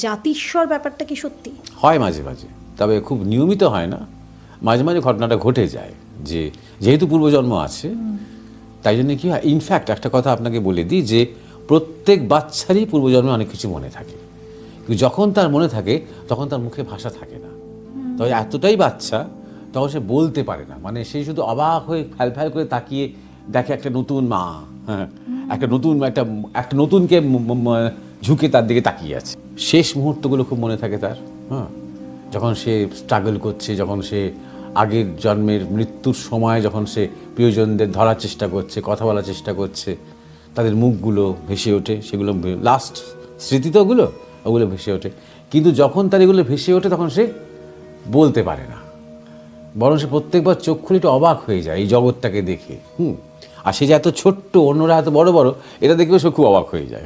জাতিস্বর ব্যাপারটা কি সত্যি? হয় মাঝে মাঝে, তবে খুব নিয়মিত হয় না। মাঝে মাঝে ঘটনাটা ঘটে যায় যে যেহেতু পূর্বজন্ম আছে তাই জন্য কি হয়, ইনফ্যাক্ট একটা কথা আপনাকে বলে দিই যে প্রত্যেক বাচ্চারই পূর্বজন্মে অনেক কিছু মনে থাকে, কিন্তু যখন তার মনে থাকে তখন তার মুখে ভাষা থাকে না। তবে এতটাই বাচ্চা তখন সে বলতে পারে না, মানে সে শুধু অবাক হয়ে ফ্যাল ফ্যাল করে তাকিয়ে দেখে একটা নতুন মা, হ্যাঁ, একটা নতুনকে ঝুঁকে তার দিকে তাকিয়ে আছে। শেষ মুহূর্তগুলো খুব মনে থাকে তার, হ্যাঁ, যখন সে স্ট্রাগল করছে, যখন সে আগের জন্মের মৃত্যুর সময় যখন সে প্রিয়জনদের ধরার চেষ্টা করছে, কথা বলার চেষ্টা করছে, তাদের মুখগুলো ভেসে ওঠে, সেগুলো লাস্ট স্মৃতি তো ওগুলো ভেসে ওঠে। কিন্তু যখন তার এগুলো ভেসে ওঠে তখন সে বলতে পারে না, বরং সে প্রত্যেকবার চোখ খুলে একটু অবাক হয়ে যায় এই জগৎটাকে দেখে। আর সে যে এত ছোট্ট, অন্যরা এত বড় বড়, এটা দেখবেও সে খুব অবাক হয়ে যায়।